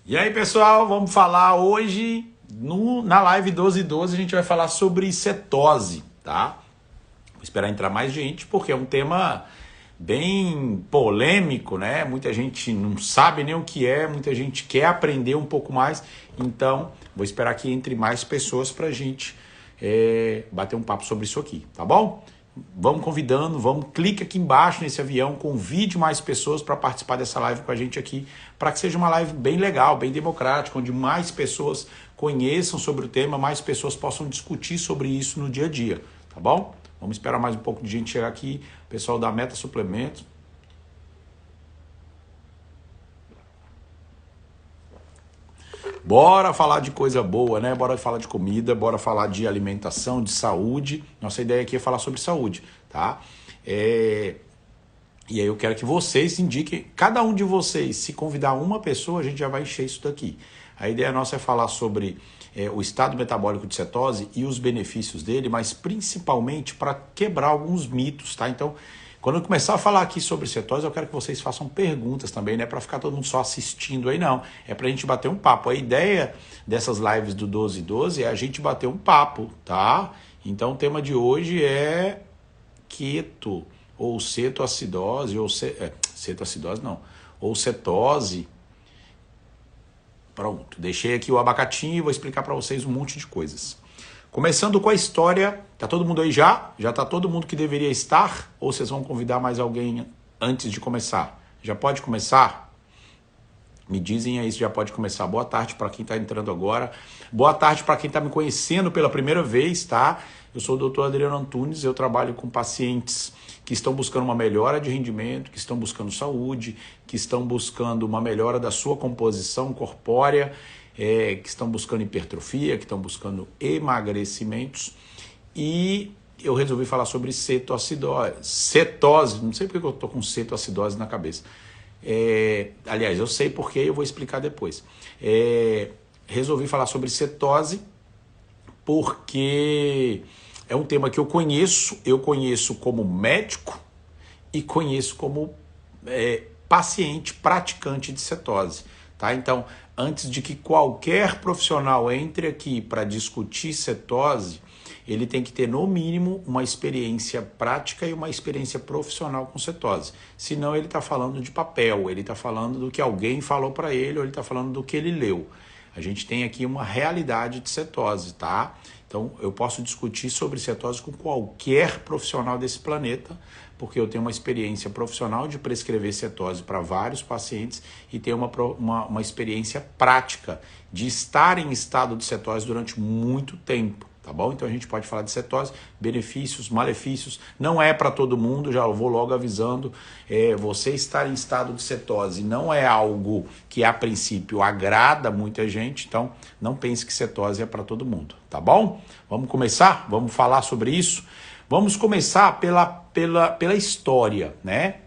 E aí, pessoal, vamos falar hoje, na live 12 a gente vai falar sobre cetose, tá? Vou esperar entrar mais gente, porque é um tema bem polêmico, né? Muita gente não sabe nem o que é, muita gente quer aprender um pouco mais, então vou esperar que entre mais pessoas pra gente bater um papo sobre isso aqui, tá bom? Vamos convidando, clique aqui embaixo nesse avião, convide mais pessoas para participar dessa live com a gente aqui, para que seja uma live bem legal, bem democrática, onde mais pessoas conheçam sobre o tema, mais pessoas possam discutir sobre isso no dia a dia, tá bom? Vamos esperar mais um pouco de gente chegar aqui, pessoal da Meta Suplementos. Bora falar de coisa boa, né? Bora falar de comida, bora falar de alimentação, de saúde. Nossa ideia aqui é falar sobre saúde, tá? E aí eu quero que vocês indiquem, cada um de vocês, se convidar uma pessoa, a gente já vai encher isso daqui. A ideia nossa é falar sobre o estado metabólico de cetose e os benefícios dele, mas principalmente para quebrar alguns mitos, tá? Então, quando eu começar a falar aqui sobre cetose, eu quero que vocês façam perguntas também, não é para ficar todo mundo só assistindo aí, não. É para a gente bater um papo. A ideia dessas lives do 12 é a gente bater um papo, tá? Então, o tema de hoje é keto, ou cetoacidose, ou cetoacidose não, ou cetose. Pronto, deixei aqui o abacatinho e vou explicar para vocês um monte de coisas. Começando com a história, tá todo mundo aí já? Já tá todo mundo que deveria estar? Ou vocês vão convidar mais alguém antes de começar? Já pode começar? Me dizem aí se já pode começar. Boa tarde para quem está entrando agora. Boa tarde para quem está me conhecendo pela primeira vez, tá? Eu sou o Dr. Adriano Antunes, eu trabalho com pacientes que estão buscando uma melhora de rendimento, que estão buscando saúde, que estão buscando uma melhora da sua composição corpórea, que estão buscando hipertrofia, que estão buscando emagrecimentos. E eu resolvi falar sobre cetose, não sei porque eu estou com cetoacidose na cabeça. Aliás, eu sei porque, eu vou explicar depois. Resolvi falar sobre cetose porque é um tema que eu conheço como médico e conheço como paciente praticante de cetose, tá? Então, antes de que qualquer profissional entre aqui para discutir cetose, ele tem que ter, no mínimo, uma experiência prática e uma experiência profissional com cetose. Senão ele está falando de papel, ele está falando do que alguém falou para ele, ou ele está falando do que ele leu. A gente tem aqui uma realidade de cetose, tá? Então, eu posso discutir sobre cetose com qualquer profissional desse planeta, porque eu tenho uma experiência profissional de prescrever cetose para vários pacientes e tenho uma experiência prática de estar em estado de cetose durante muito tempo. Tá bom? Então a gente pode falar de cetose, benefícios, malefícios, não é para todo mundo, já vou logo avisando, você estar em estado de cetose não é algo que a princípio agrada muita gente, então não pense que cetose é para todo mundo, tá bom? Vamos começar? Vamos falar sobre isso? Vamos começar pela história, né?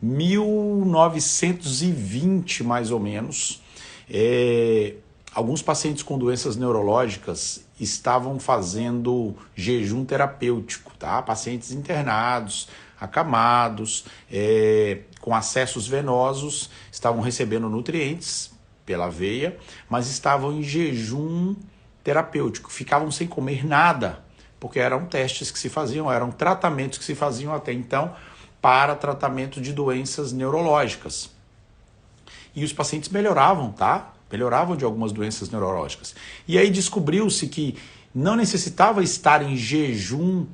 1920 mais ou menos, alguns pacientes com doenças neurológicas estavam fazendo jejum terapêutico, tá? Pacientes internados, acamados, com acessos venosos, estavam recebendo nutrientes pela veia, mas estavam em jejum terapêutico, ficavam sem comer nada, porque eram testes que se faziam, eram tratamentos que se faziam até então para tratamento de doenças neurológicas. E os pacientes melhoravam, tá? Melhoravam de algumas doenças neurológicas. E aí descobriu-se que não necessitava estar em jejum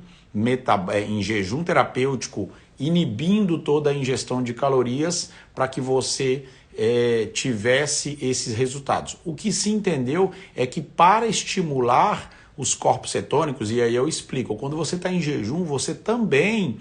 terapêutico, inibindo toda a ingestão de calorias para que você tivesse esses resultados. O que se entendeu é que para estimular os corpos cetônicos, e aí eu explico, quando você está em jejum, você também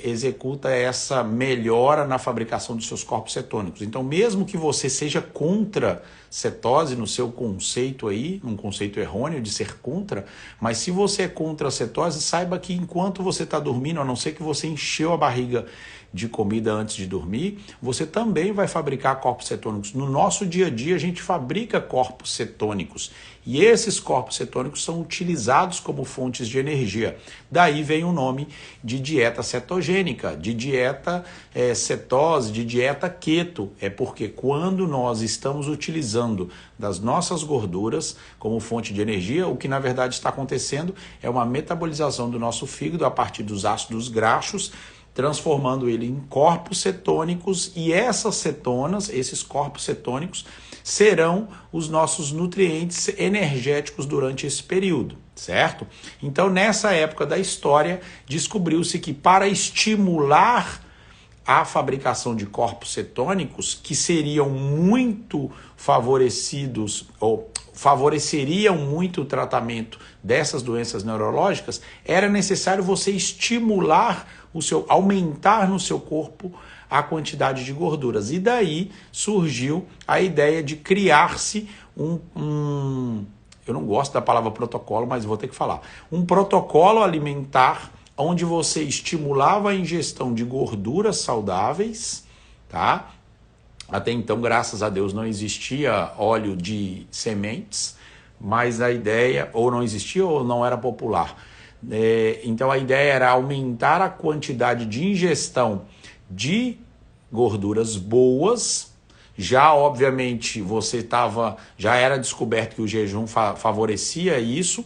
executa essa melhora na fabricação dos seus corpos cetônicos. Então, mesmo que você seja contra cetose no seu conceito aí, um conceito errôneo de ser contra, mas se você é contra a cetose, saiba que enquanto você está dormindo, a não ser que você encheu a barriga de comida antes de dormir, você também vai fabricar corpos cetônicos. No nosso dia a dia, a gente fabrica corpos cetônicos. E esses corpos cetônicos são utilizados como fontes de energia. Daí vem o nome de dieta cetogênica, de dieta cetose, de dieta keto. É porque quando nós estamos utilizando das nossas gorduras como fonte de energia, o que na verdade está acontecendo é uma metabolização do nosso fígado a partir dos ácidos graxos, transformando ele em corpos cetônicos, e essas cetonas, esses corpos cetônicos, serão os nossos nutrientes energéticos durante esse período, certo? Então, nessa época da história, descobriu-se que para estimular a fabricação de corpos cetônicos, que seriam muito favorecidos ou favoreceriam muito o tratamento dessas doenças neurológicas, era necessário você estimular aumentar no seu corpo a quantidade de gorduras. E daí surgiu a ideia de criar-se eu não gosto da palavra protocolo, mas vou ter que falar, um protocolo alimentar onde você estimulava a ingestão de gorduras saudáveis, tá? Até então, graças a Deus, não existia óleo de sementes, mas a ideia, ou não existia ou não era popular. Então a ideia era aumentar a quantidade de ingestão de gorduras boas. Já obviamente já era descoberto que o jejum favorecia isso,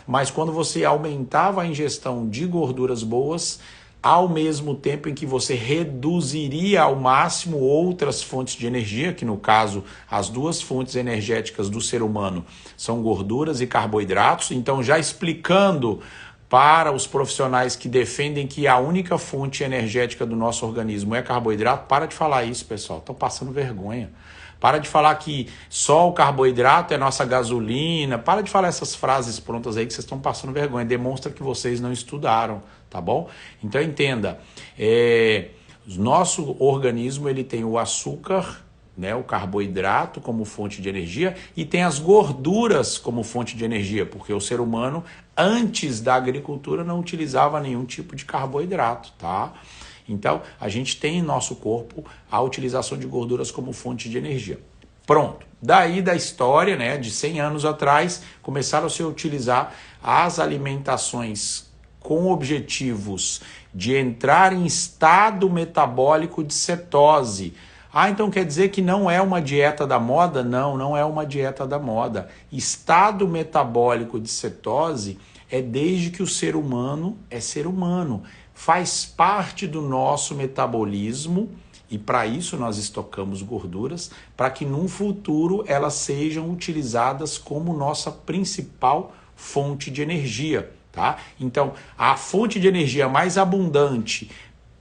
mas quando você aumentava a ingestão de gorduras boas, ao mesmo tempo em que você reduziria ao máximo outras fontes de energia, que no caso as duas fontes energéticas do ser humano são gorduras e carboidratos. Então, já explicando para os profissionais que defendem que a única fonte energética do nosso organismo é carboidrato, para de falar isso, pessoal, estão passando vergonha. Para de falar que só o carboidrato é nossa gasolina, para de falar essas frases prontas aí que vocês estão passando vergonha, demonstra que vocês não estudaram, tá bom? Então entenda, o nosso organismo ele tem o açúcar, né, o carboidrato como fonte de energia, e tem as gorduras como fonte de energia, porque o ser humano antes da agricultura não utilizava nenhum tipo de carboidrato, tá? Então, a gente tem em nosso corpo a utilização de gorduras como fonte de energia. Pronto. Daí da história, né, de 100 anos atrás, começaram a se utilizar as alimentações com objetivos de entrar em estado metabólico de cetose. Então quer dizer que não é uma dieta da moda? Não, não é uma dieta da moda. Estado metabólico de cetose é desde que o ser humano é ser humano. Faz parte do nosso metabolismo e para isso nós estocamos gorduras, para que num futuro elas sejam utilizadas como nossa principal fonte de energia, tá? Então, a fonte de energia mais abundante,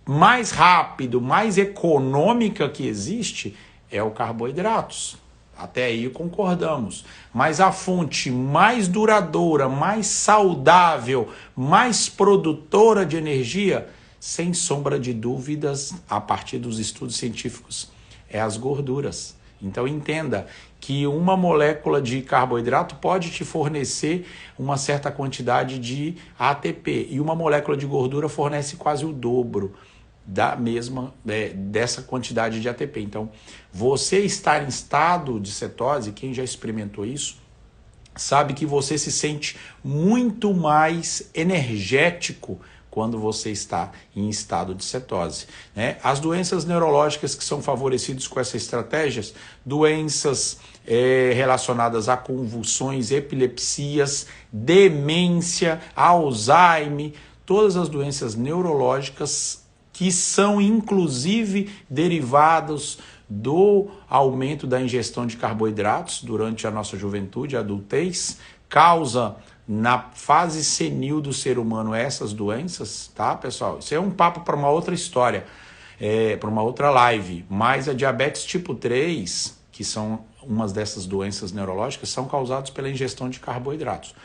mais rápido, mais econômica que existe é o carboidratos. Até aí concordamos. Mas a fonte mais duradoura, mais saudável, mais produtora de energia, sem sombra de dúvidas, a partir dos estudos científicos, é as gorduras. Então entenda que uma molécula de carboidrato pode te fornecer uma certa quantidade de ATP e uma molécula de gordura fornece quase o dobro dessa quantidade de ATP. Então, você estar em estado de cetose, quem já experimentou isso, sabe que você se sente muito mais energético quando você está em estado de cetose, né? As doenças neurológicas que são favorecidas com essas estratégias, doenças relacionadas a convulsões, epilepsias, demência, Alzheimer, todas as doenças neurológicas que são inclusive derivados do aumento da ingestão de carboidratos durante a nossa juventude, a adultez, causa na fase senil do ser humano essas doenças, tá, pessoal? Isso é um papo para uma outra história, para uma outra live, mas a diabetes tipo 3, que são umas dessas doenças neurológicas, são causadas pela ingestão de carboidratos.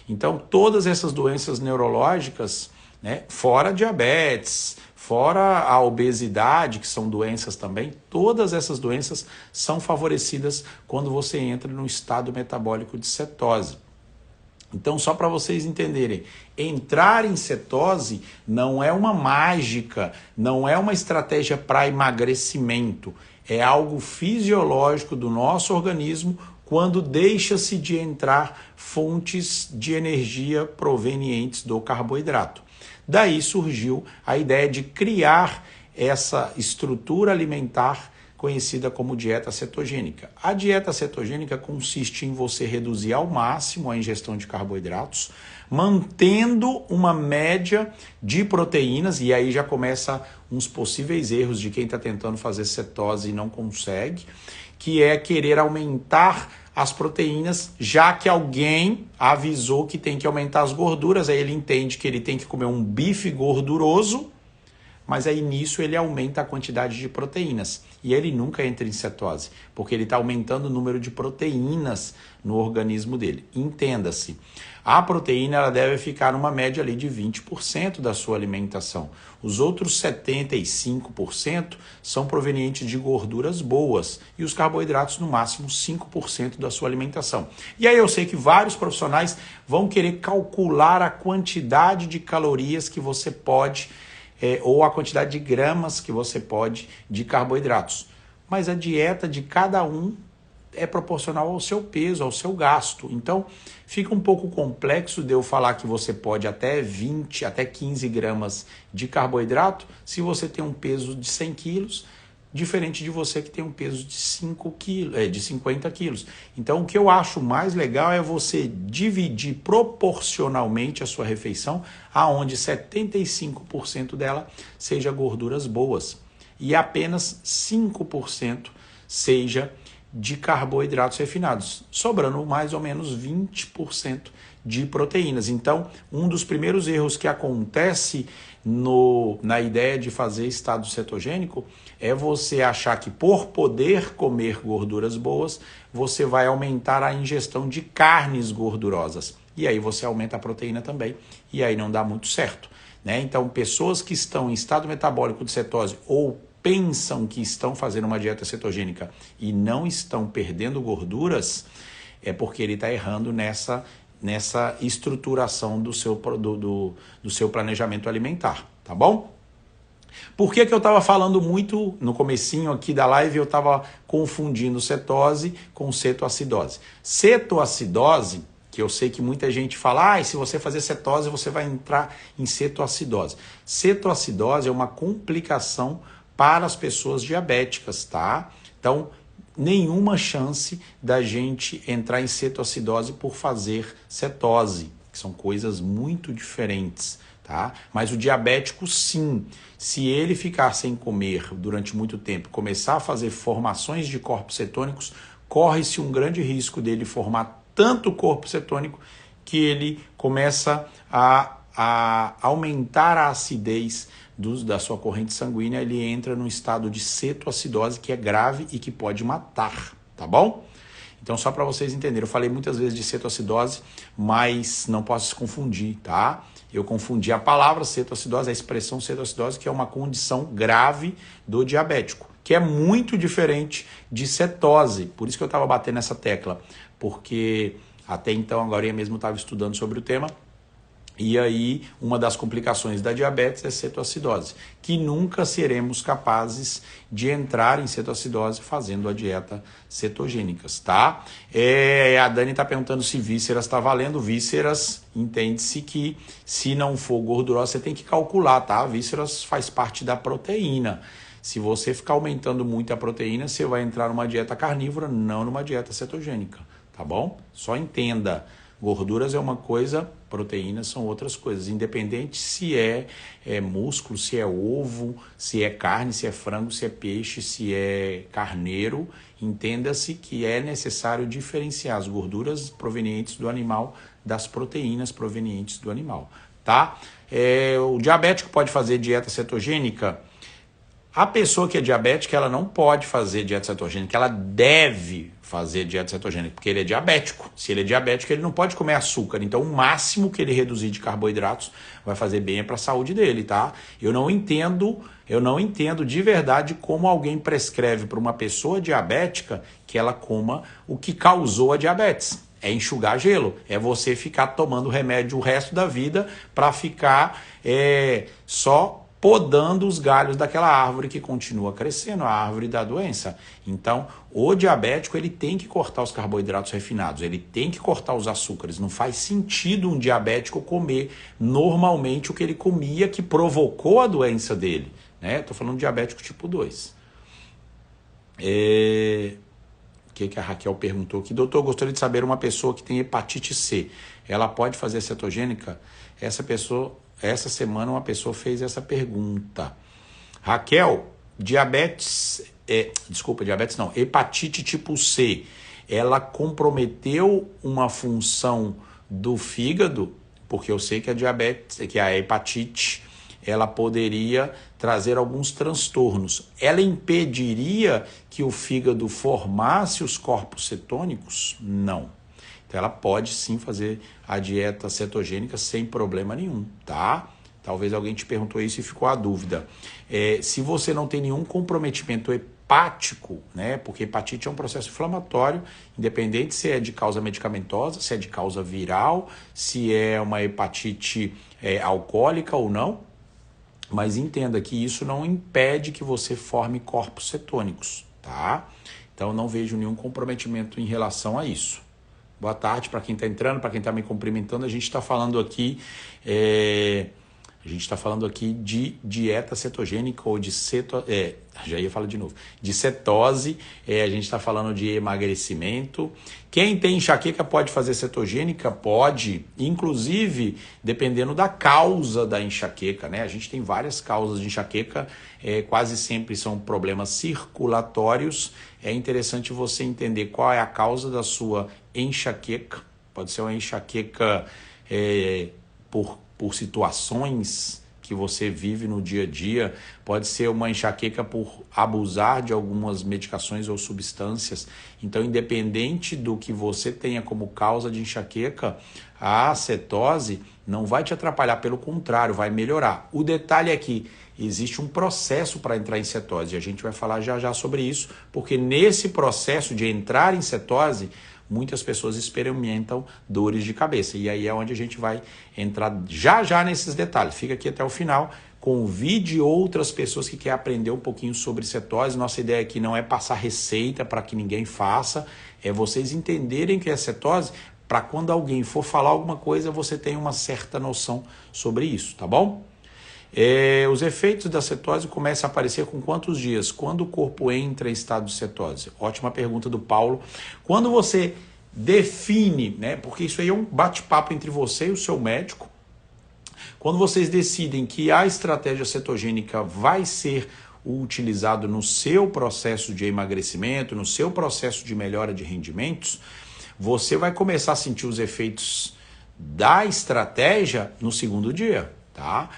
Então, todas essas doenças neurológicas, né, fora diabetes, fora a obesidade, que são doenças também, todas essas doenças são favorecidas quando você entra no estado metabólico de cetose. Então, só para vocês entenderem, entrar em cetose não é uma mágica, não é uma estratégia para emagrecimento, é algo fisiológico do nosso organismo quando deixa-se de entrar fontes de energia provenientes do carboidrato. Daí surgiu a ideia de criar essa estrutura alimentar conhecida como dieta cetogênica. A dieta cetogênica consiste em você reduzir ao máximo a ingestão de carboidratos, mantendo uma média de proteínas, e aí já começa uns possíveis erros de quem está tentando fazer cetose e não consegue, que é querer aumentar as proteínas, já que alguém avisou que tem que aumentar as gorduras, aí ele entende que ele tem que comer um bife gorduroso, mas aí nisso ele aumenta a quantidade de proteínas e ele nunca entra em cetose, porque ele está aumentando o número de proteínas no organismo dele. Entenda-se, a proteína ela deve ficar numa média ali de 20% da sua alimentação. Os outros 75% são provenientes de gorduras boas e os carboidratos no máximo 5% da sua alimentação. E aí eu sei que vários profissionais vão querer calcular a quantidade de calorias que você pode ou a quantidade de gramas que você pode de carboidratos. Mas a dieta de cada um é proporcional ao seu peso, ao seu gasto. Então, fica um pouco complexo de eu falar que você pode até 20, até 15 gramas de carboidrato se você tem um peso de 100 quilos, diferente de você que tem um peso de 50 quilos. Então, o que eu acho mais legal é você dividir proporcionalmente a sua refeição, aonde 75% dela seja gorduras boas e apenas 5% seja de carboidratos refinados, sobrando mais ou menos 20% de proteínas. Então, um dos primeiros erros que acontece na ideia de fazer estado cetogênico é você achar que por poder comer gorduras boas, você vai aumentar a ingestão de carnes gordurosas. E aí você aumenta a proteína também, e aí não dá muito certo, né? Então, pessoas que estão em estado metabólico de cetose ou pensam que estão fazendo uma dieta cetogênica e não estão perdendo gorduras, é porque ele está errando nessa estruturação do seu planejamento alimentar, tá bom? Por que eu estava falando muito no comecinho aqui da live, eu estava confundindo cetose com cetoacidose. Cetoacidose, que eu sei que muita gente fala, se você fazer cetose você vai entrar em cetoacidose. Cetoacidose é uma complicação para as pessoas diabéticas, tá? Então, nenhuma chance da gente entrar em cetoacidose por fazer cetose, que são coisas muito diferentes, tá? Mas o diabético, sim, se ele ficar sem comer durante muito tempo, começar a fazer formações de corpos cetônicos, corre-se um grande risco dele formar tanto corpo cetônico que ele começa a aumentar a acidez da sua corrente sanguínea, ele entra num estado de cetoacidose que é grave e que pode matar, tá bom? Então, só para vocês entenderem, eu falei muitas vezes de cetoacidose, mas não posso se confundir, tá? Eu confundi a palavra cetoacidose, a expressão cetoacidose, que é uma condição grave do diabético, que é muito diferente de cetose. Por isso que eu estava batendo nessa tecla, porque até então, agora eu mesmo estava estudando sobre o tema, e aí uma das complicações da diabetes é cetoacidose, que nunca seremos capazes de entrar em cetoacidose fazendo a dieta cetogênica, tá? A Dani está perguntando se vísceras está valendo. Vísceras, entende-se que se não for gordurosa, você tem que calcular, tá? Vísceras faz parte da proteína. Se você ficar aumentando muito a proteína, você vai entrar numa dieta carnívora, não numa dieta cetogênica, tá bom? Só entenda. Gorduras é uma coisa, proteínas são outras coisas, independente se é músculo, se é ovo, se é carne, se é frango, se é peixe, se é carneiro, entenda-se que é necessário diferenciar as gorduras provenientes do animal das proteínas provenientes do animal, tá? O diabético pode fazer dieta cetogênica? A pessoa que é diabética, ela não pode fazer dieta cetogênica, ela deve fazer dieta cetogênica, porque ele é diabético. Se ele é diabético, ele não pode comer açúcar. Então, o máximo que ele reduzir de carboidratos vai fazer bem para a saúde dele, tá? Eu não entendo de verdade como alguém prescreve para uma pessoa diabética que ela coma o que causou a diabetes. É enxugar gelo, é você ficar tomando remédio o resto da vida para ficar só podando os galhos daquela árvore que continua crescendo, a árvore da doença. Então, o diabético ele tem que cortar os carboidratos refinados, ele tem que cortar os açúcares. Não faz sentido um diabético comer normalmente o que ele comia que provocou a doença dele. Estou falando de diabético tipo 2. O que a Raquel perguntou aqui? Doutor, gostaria de saber, uma pessoa que tem hepatite C, ela pode fazer cetogênica? Essa semana uma pessoa fez essa pergunta. Raquel, hepatite tipo C, ela comprometeu uma função do fígado? Porque eu sei que a hepatite, ela poderia trazer alguns transtornos. Ela impediria que o fígado formasse os corpos cetônicos? Não. Então ela pode sim fazer a dieta cetogênica sem problema nenhum, tá? Talvez alguém te perguntou isso e ficou a dúvida. Se você não tem nenhum comprometimento hepático, porque hepatite é um processo inflamatório, independente se é de causa medicamentosa, se é de causa viral, se é uma hepatite alcoólica ou não, mas entenda que isso não impede que você forme corpos cetônicos, tá? Então não vejo nenhum comprometimento em relação a isso. Boa tarde para quem está entrando, para quem está me cumprimentando. A gente está falando aqui de dieta cetogênica ou de já ia falar de novo, de cetose. A gente está falando de emagrecimento. Quem tem enxaqueca pode fazer cetogênica? Pode, inclusive dependendo da causa da enxaqueca, A gente tem várias causas de enxaqueca, quase sempre são problemas circulatórios. É interessante você entender qual é a causa da sua enxaqueca. Pode ser uma enxaqueca por situações que você vive no dia a dia, pode ser uma enxaqueca por abusar de algumas medicações ou substâncias. Então, independente do que você tenha como causa de enxaqueca, a cetose não vai te atrapalhar, pelo contrário, vai melhorar. O detalhe é que existe um processo para entrar em cetose, e a gente vai falar já já sobre isso, porque nesse processo de entrar em cetose, muitas pessoas experimentam dores de cabeça. E aí é onde a gente vai entrar já já nesses detalhes. Fica aqui até o final. Convide outras pessoas que querem aprender um pouquinho sobre cetose. Nossa ideia aqui não é passar receita para que ninguém faça, é vocês entenderem que é cetose, para quando alguém for falar alguma coisa, você tenha uma certa noção sobre isso, tá bom? Os efeitos da cetose começam a aparecer com quantos dias? Quando o corpo entra em estado de cetose? Ótima pergunta do Paulo. Quando você define, porque isso aí é um bate-papo entre você e o seu médico, quando vocês decidem que a estratégia cetogênica vai ser utilizado no seu processo de emagrecimento, no seu processo de melhora de rendimentos, você vai começar a sentir os efeitos da estratégia no segundo dia, tá?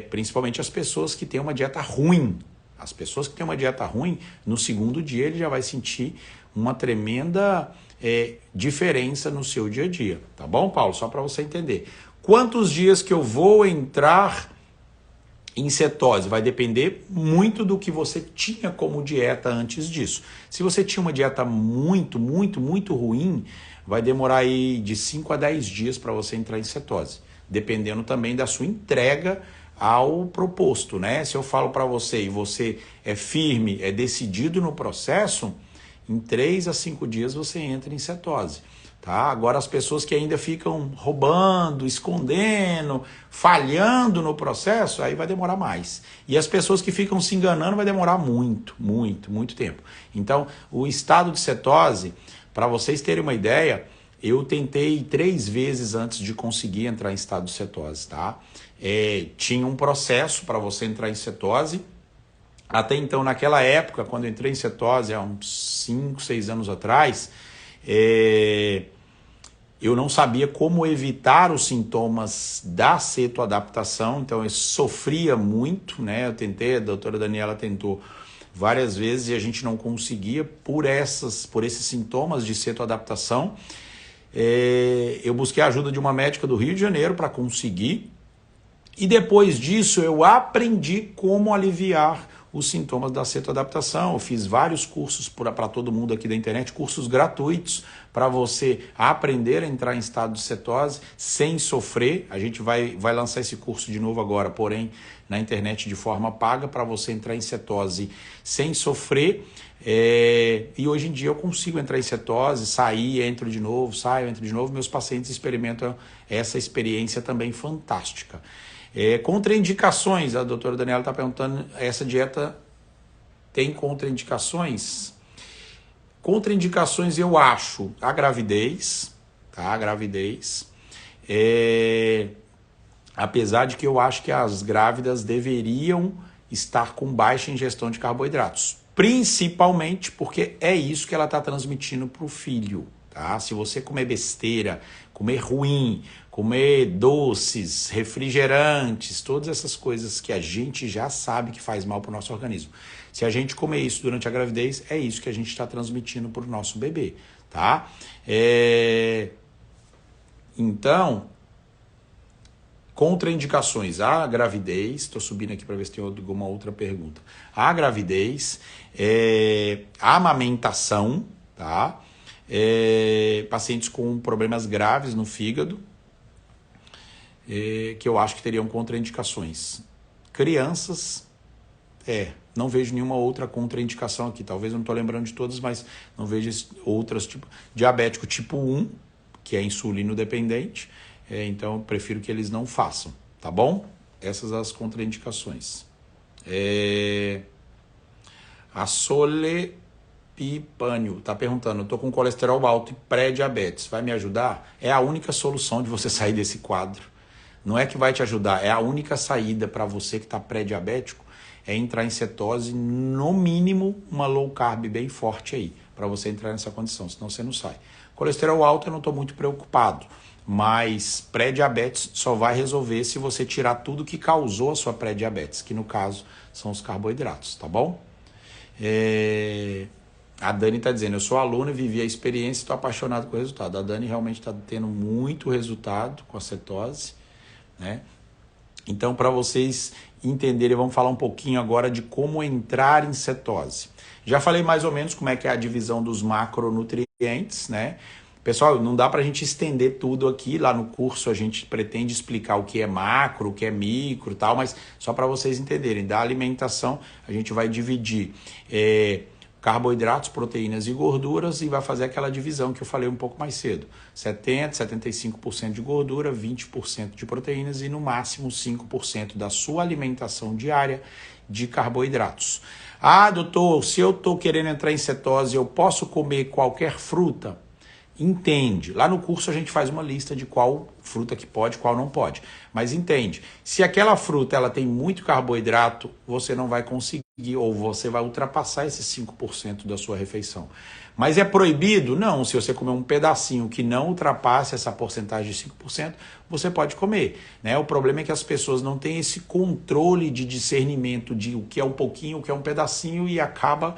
Principalmente as pessoas que têm uma dieta ruim. As pessoas que têm uma dieta ruim, no segundo dia ele já vai sentir uma tremenda diferença no seu dia a dia. Tá bom, Paulo? Só para você entender. Quantos dias que eu vou entrar em cetose? Vai depender muito do que você tinha como dieta antes disso. Se você tinha uma dieta muito, muito, muito ruim, vai demorar aí de 5 a 10 dias para você entrar em cetose. Dependendo também da sua entrega ao proposto, Se eu falo para você e você é firme, é decidido no processo, em 3 a 5 dias você entra em cetose, tá? Agora as pessoas que ainda ficam roubando, escondendo, falhando no processo, aí vai demorar mais. E as pessoas que ficam se enganando vai demorar muito, muito, muito tempo. Então, o estado de cetose, para vocês terem uma ideia, eu tentei 3 vezes antes de conseguir entrar em estado de cetose, tá? Tinha um processo para você entrar em cetose. Até então, naquela época, quando eu entrei em cetose, há uns 5, 6 anos atrás, eu não sabia como evitar os sintomas da cetoadaptação, então eu sofria muito, Eu tentei, a doutora Daniela tentou várias vezes e a gente não conseguia por esses sintomas de cetoadaptação. Eu busquei a ajuda de uma médica do Rio de Janeiro para conseguir, e depois disso eu aprendi como aliviar os sintomas da cetoadaptação. Eu fiz vários cursos para todo mundo aqui da internet, cursos gratuitos para você aprender a entrar em estado de cetose sem sofrer. A gente vai lançar esse curso de novo agora, porém na internet de forma paga, para você entrar em cetose sem sofrer. E hoje em dia eu consigo entrar em cetose, sair, entro de novo, saio, entro de novo. Meus pacientes experimentam essa experiência também fantástica. Contraindicações, a doutora Daniela está perguntando, essa dieta tem contraindicações? Contraindicações eu acho a gravidez, tá? A gravidez. Apesar de que eu acho que as grávidas deveriam estar com baixa ingestão de carboidratos, principalmente porque é isso que ela está transmitindo para o filho. Tá? Se você comer besteira, comer ruim, comer doces, refrigerantes, todas essas coisas que a gente já sabe que faz mal para o nosso organismo. Se a gente comer isso durante a gravidez, é isso que a gente está transmitindo para o nosso bebê. Tá? Então, contraindicações, a gravidez, estou subindo aqui para ver se tem alguma outra pergunta. A gravidez, a amamentação, tá? Pacientes com problemas graves no fígado, que eu acho que teriam contraindicações. Crianças, não vejo nenhuma outra contraindicação aqui. Talvez eu não estou lembrando de todas, mas não vejo outras. Tipo diabético tipo 1, que é insulino dependente. Então, eu prefiro que eles não façam, tá bom? Essas as contraindicações. A Sole Pipânio está perguntando, eu estou com colesterol alto e pré-diabetes, vai me ajudar? É a única solução de você sair desse quadro. Não é que vai te ajudar, é a única saída para você que está pré-diabético, é entrar em cetose, no mínimo uma low carb bem forte aí, para você entrar nessa condição, senão você não sai. Colesterol alto eu não estou muito preocupado, mas pré-diabetes só vai resolver se você tirar tudo que causou a sua pré-diabetes, que no caso são os carboidratos, tá bom? A Dani está dizendo, eu sou aluna, vivi a experiência e estou apaixonado com o resultado. A Dani realmente está tendo muito resultado com a cetose, né? Então, para vocês entenderem, vamos falar um pouquinho agora de como entrar em cetose. Já falei mais ou menos como é que é a divisão dos macronutrientes, né? Pessoal, não dá para a gente estender tudo aqui, lá no curso a gente pretende explicar o que é macro, o que é micro e tal, mas só para vocês entenderem, da alimentação a gente vai dividir carboidratos, proteínas e gorduras e vai fazer aquela divisão que eu falei um pouco mais cedo. 70%, 75% de gordura, 20% de proteínas e no máximo 5% da sua alimentação diária de carboidratos. Ah, doutor, se eu estou querendo entrar em cetose, eu posso comer qualquer fruta? Entende. Lá no curso a gente faz uma lista de qual fruta que pode, qual não pode. Mas entende, se aquela fruta ela tem muito carboidrato, você não vai conseguir ou você vai ultrapassar esses 5% da sua refeição. Mas é proibido? Não. Se você comer um pedacinho que não ultrapasse essa porcentagem de 5%, você pode comer, né? O problema é que as pessoas não têm esse controle de discernimento de o que é um pouquinho, o que é um pedacinho e acaba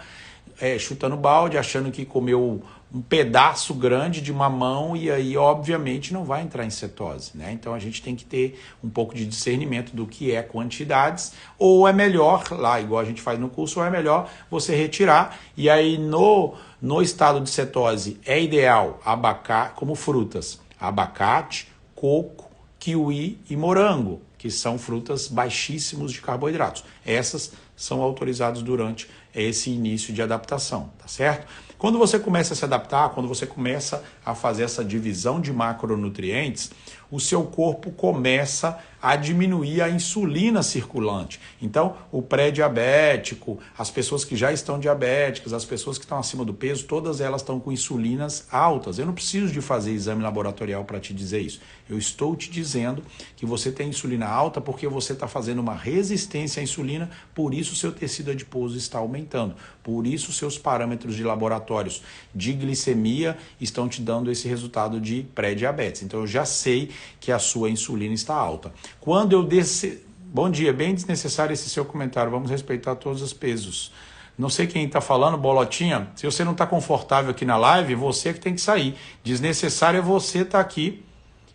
chutando balde, achando que comeu um pedaço grande de mamão e aí, obviamente, não vai entrar em cetose, né? Então, a gente tem que ter um pouco de discernimento do que é quantidades, ou é melhor, lá, igual a gente faz no curso, ou é melhor você retirar, e aí, no estado de cetose, é ideal abacate, como frutas, abacate, coco, kiwi e morango, que são frutas baixíssimos de carboidratos. Essas são autorizadas durante esse início de adaptação, tá certo? Quando você começa a se adaptar, quando você começa a fazer essa divisão de macronutrientes, o seu corpo começa a diminuir a insulina circulante. Então, o pré-diabético, as pessoas que já estão diabéticas, as pessoas que estão acima do peso, todas elas estão com insulinas altas. Eu não preciso de fazer exame laboratorial para te dizer isso. Eu estou te dizendo que você tem insulina alta porque você está fazendo uma resistência à insulina, por isso o seu tecido adiposo está aumentando. Por isso seus parâmetros de laboratórios de glicemia estão te dando esse resultado de pré-diabetes. Então eu já sei que a sua insulina está alta. Quando eu descer... Bom dia, bem desnecessário esse seu comentário, vamos respeitar todos os pesos. Não sei quem está falando, Bolotinha, se você não está confortável aqui na live, você que tem que sair. Desnecessário é você estar aqui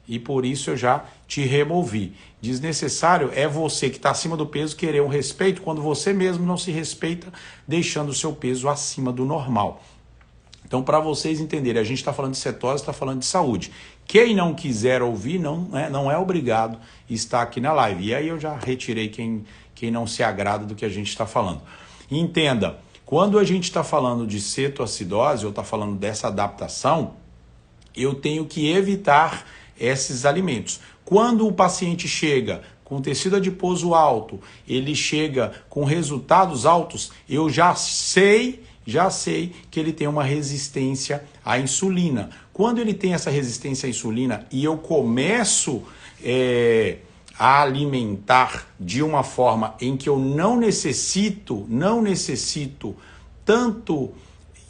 e por isso eu já te removi. Desnecessário é você que está acima do peso querer um respeito quando você mesmo não se respeita, deixando o seu peso acima do normal. Então, para vocês entenderem, a gente está falando de cetose, está falando de saúde. Quem não quiser ouvir, não é obrigado a estar aqui na live. E aí eu já retirei quem não se agrada do que a gente está falando. Entenda, quando a gente está falando de cetoacidose, ou está falando dessa adaptação, eu tenho que evitar esses alimentos. Quando o paciente chega com tecido adiposo alto, ele chega com resultados altos, eu já sei que ele tem uma resistência à insulina. Quando ele tem essa resistência à insulina e eu começo a alimentar de uma forma em que eu não necessito tanto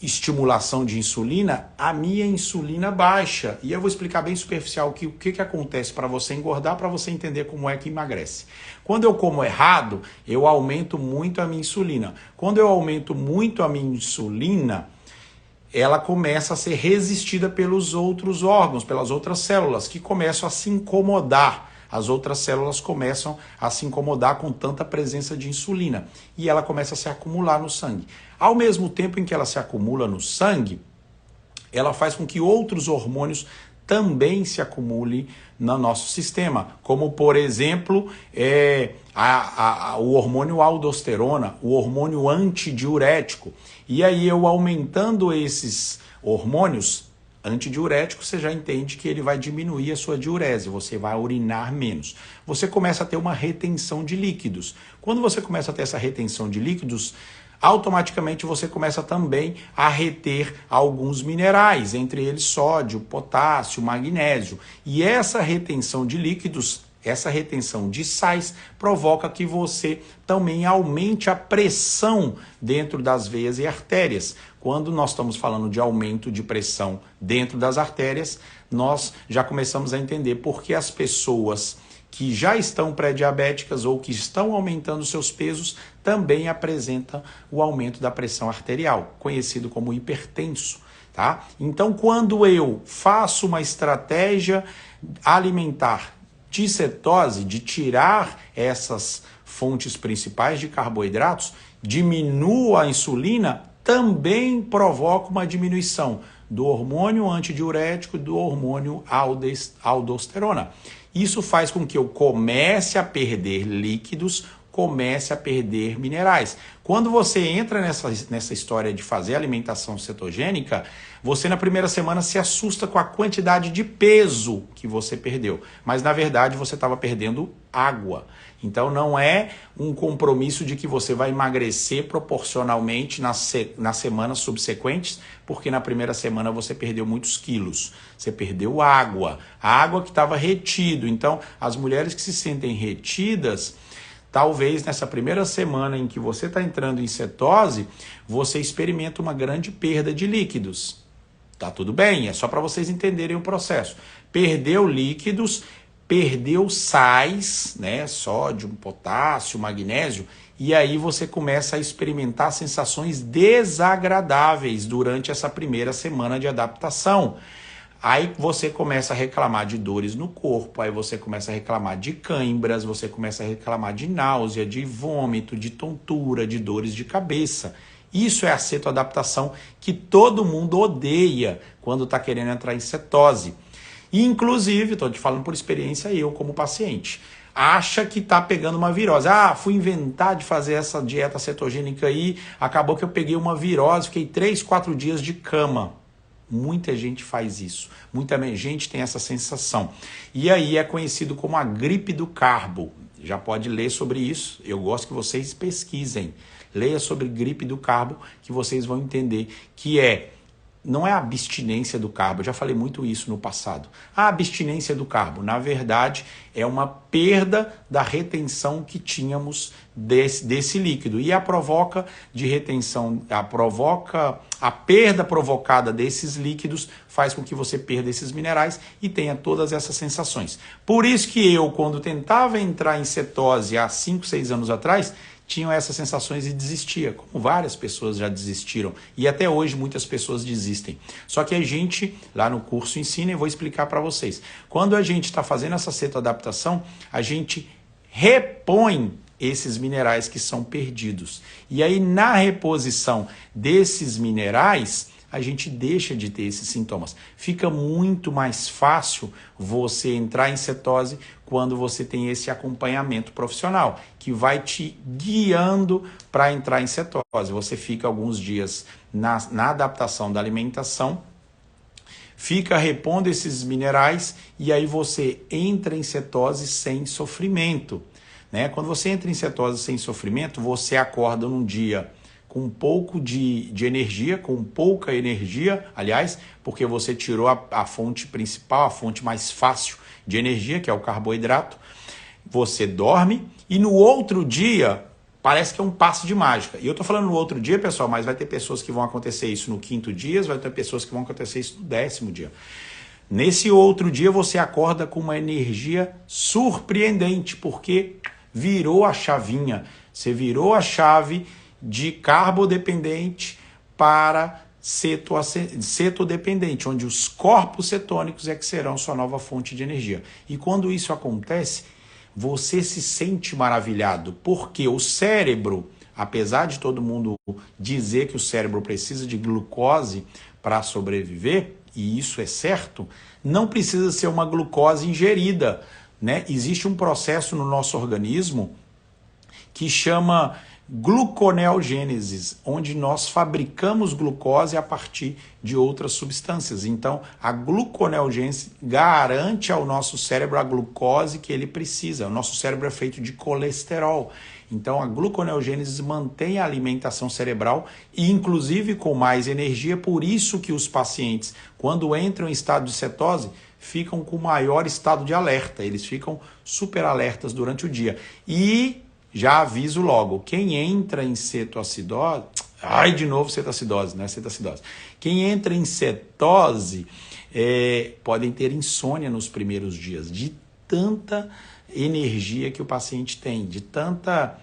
estimulação de insulina, a minha insulina baixa. E eu vou explicar bem superficial o que acontece para você engordar, para você entender como é que emagrece. Quando eu como errado, eu aumento muito a minha insulina. Quando eu aumento muito a minha insulina, ela começa a ser resistida pelos outros órgãos, pelas outras células, que começam a se incomodar. As outras células começam a se incomodar com tanta presença de insulina e ela começa a se acumular no sangue. Ao mesmo tempo em que ela se acumula no sangue, ela faz com que outros hormônios também se acumulem no nosso sistema, como por exemplo o hormônio aldosterona, o hormônio antidiurético. E aí eu aumentando esses hormônios antidiurético, você já entende que ele vai diminuir a sua diurese, você vai urinar menos. Você começa a ter uma retenção de líquidos. Quando você começa a ter essa retenção de líquidos, automaticamente você começa também a reter alguns minerais, entre eles sódio, potássio, magnésio. E essa retenção de líquidos, essa retenção de sais, provoca que você também aumente a pressão dentro das veias e artérias. Quando nós estamos falando de aumento de pressão dentro das artérias, nós já começamos a entender por que as pessoas que já estão pré-diabéticas ou que estão aumentando seus pesos também apresentam o aumento da pressão arterial, conhecido como hipertenso. Tá? Então, quando eu faço uma estratégia alimentar de cetose, de tirar essas fontes principais de carboidratos, diminuo a insulina, também provoca uma diminuição do hormônio antidiurético e do hormônio aldosterona. Isso faz com que eu comece a perder líquidos, comece a perder minerais. Quando você entra nessa história de fazer alimentação cetogênica, você na primeira semana se assusta com a quantidade de peso que você perdeu. Mas na verdade você estava perdendo água. Então não é um compromisso de que você vai emagrecer proporcionalmente nas semanas subsequentes, porque na primeira semana você perdeu muitos quilos. Você perdeu água, a água que estava retido. Então as mulheres que se sentem retidas, talvez nessa primeira semana em que você está entrando em cetose, você experimenta uma grande perda de líquidos. Tá tudo bem, é só para vocês entenderem o processo. Perdeu líquidos, perdeu sais, né, sódio, potássio, magnésio, e aí você começa a experimentar sensações desagradáveis durante essa primeira semana de adaptação. Aí você começa a reclamar de dores no corpo, aí você começa a reclamar de cãibras, você começa a reclamar de náusea, de vômito, de tontura, de dores de cabeça. Isso é a cetoadaptação que todo mundo odeia quando está querendo entrar em cetose. Inclusive, estou te falando por experiência, eu como paciente, acha que está pegando uma virose. Fui inventar de fazer essa dieta cetogênica aí, acabou que eu peguei uma virose, fiquei 3, 4 dias de cama. Muita gente faz isso, muita gente tem essa sensação. E aí é conhecido como a gripe do carbo. Já pode ler sobre isso, eu gosto que vocês pesquisem. Leia sobre gripe do carbo, que vocês vão entender que não é a abstinência do carbo, eu já falei muito isso no passado. A abstinência do carbo, na verdade, é uma perda da retenção que tínhamos desse líquido. E a perda provocada desses líquidos faz com que você perda esses minerais e tenha todas essas sensações. Por isso que eu, quando tentava entrar em cetose há 5, 6 anos atrás, tinham essas sensações e desistia, como várias pessoas já desistiram. E até hoje muitas pessoas desistem. Só que a gente, lá no curso ensina, e vou explicar para vocês. Quando a gente está fazendo essa cetoadaptação, a gente repõe esses minerais que são perdidos. E aí, na reposição desses minerais, a gente deixa de ter esses sintomas. Fica muito mais fácil você entrar em cetose quando você tem esse acompanhamento profissional, que vai te guiando para entrar em cetose. Você fica alguns dias na adaptação da alimentação, fica repondo esses minerais e aí você entra em cetose sem sofrimento. Né? Quando você entra em cetose sem sofrimento, você acorda num dia com um pouco de energia, com pouca energia, aliás, porque você tirou a fonte principal, a fonte mais fácil de energia, que é o carboidrato. Você dorme e no outro dia parece que é um passe de mágica. E eu estou falando no outro dia, pessoal, mas vai ter pessoas que vão acontecer isso no 5º dia, vai ter pessoas que vão acontecer isso no 10º dia. Nesse outro dia você acorda com uma energia surpreendente, porque virou a chavinha. Você virou a chave de carbodependente para cetodependente, onde os corpos cetônicos é que serão sua nova fonte de energia. E quando isso acontece, você se sente maravilhado, porque o cérebro, apesar de todo mundo dizer que o cérebro precisa de glucose para sobreviver, e isso é certo, não precisa ser uma glucose ingerida, né? Existe um processo no nosso organismo que chama gluconeogênese, onde nós fabricamos glucose a partir de outras substâncias. Então, a gluconeogênese garante ao nosso cérebro a glucose que ele precisa. O nosso cérebro é feito de colesterol. Então, a gluconeogênese mantém a alimentação cerebral e, inclusive, com mais energia. Por isso que os pacientes, quando entram em estado de cetose, ficam com maior estado de alerta. Eles ficam super alertas durante o dia. E já aviso logo, quem entra em cetoacidose, de novo cetoacidose, não é cetoacidose. Quem entra em cetose podem ter insônia nos primeiros dias, de tanta energia que o paciente tem, de tanta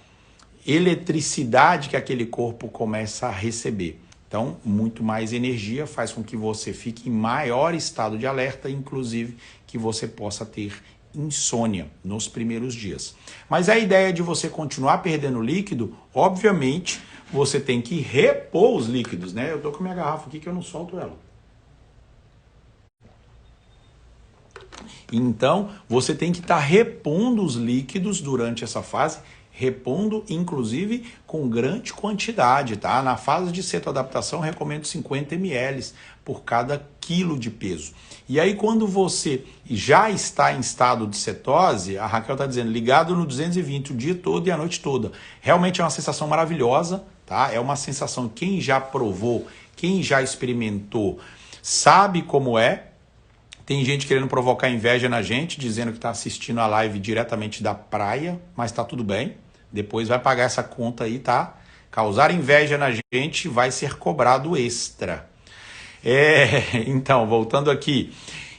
eletricidade que aquele corpo começa a receber. Então, muito mais energia faz com que você fique em maior estado de alerta, inclusive que você possa ter insônia nos primeiros dias. Mas a ideia de você continuar perdendo líquido, obviamente, você tem que repor os líquidos, né? Eu tô com minha garrafa aqui que eu não solto ela. Então, você tem que estar repondo os líquidos durante essa fase, repondo, inclusive, com grande quantidade, tá? Na fase de cetoadaptação, eu recomendo 50 ml por cada quilo de peso. E aí, quando você já está em estado de cetose, a Raquel está dizendo, ligado no 220 o dia todo e a noite toda. Realmente é uma sensação maravilhosa, tá? É uma sensação, quem já provou, quem já experimentou, sabe como é. Tem gente querendo provocar inveja na gente, dizendo que está assistindo a live diretamente da praia, mas está tudo bem. Depois vai pagar essa conta aí, tá? Causar inveja na gente vai ser cobrado extra. Então, voltando aqui.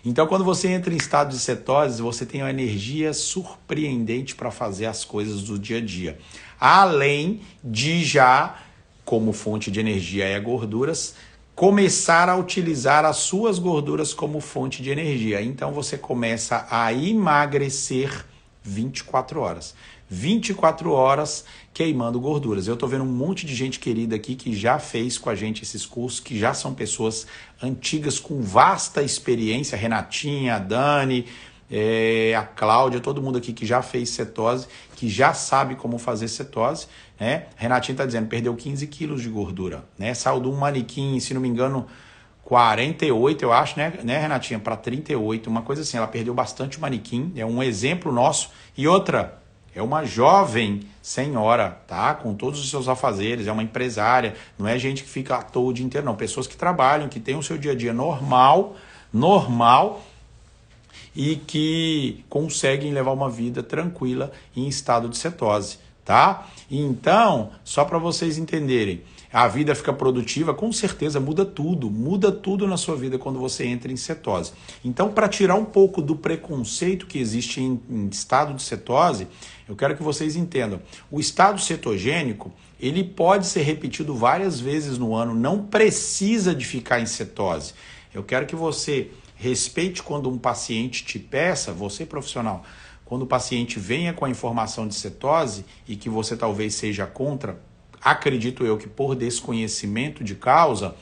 Então, quando você entra em estado de cetose, você tem uma energia surpreendente para fazer as coisas do dia a dia. Além de já, como fonte de energia gorduras, começar a utilizar as suas gorduras como fonte de energia. Então, você começa a emagrecer 24 horas. 24 horas queimando gorduras. Eu estou vendo um monte de gente querida aqui que já fez com a gente esses cursos, que já são pessoas antigas com vasta experiência, a Renatinha, a Dani, a Cláudia, todo mundo aqui que já fez cetose, que já sabe como fazer cetose, né? A Renatinha está dizendo, perdeu 15 quilos de gordura, né? Saiu de um manequim, se não me engano, 48, eu acho, né Renatinha? Para 38, uma coisa assim, ela perdeu bastante o manequim, é um exemplo nosso. E outra, é uma jovem senhora, tá? Com todos os seus afazeres, é uma empresária, não é gente que fica à toa o dia inteiro, não. Pessoas que trabalham, que têm o seu dia a dia normal, e que conseguem levar uma vida tranquila em estado de cetose, tá? Então, só para vocês entenderem, a vida fica produtiva, com certeza muda tudo na sua vida quando você entra em cetose. Então, para tirar um pouco do preconceito que existe em estado de cetose, eu quero que vocês entendam, o estado cetogênico, ele pode ser repetido várias vezes no ano, não precisa de ficar em cetose. Eu quero que você respeite quando um paciente te peça, você profissional, quando o paciente venha com a informação de cetose e que você talvez seja contra, acredito eu que por desconhecimento de causa,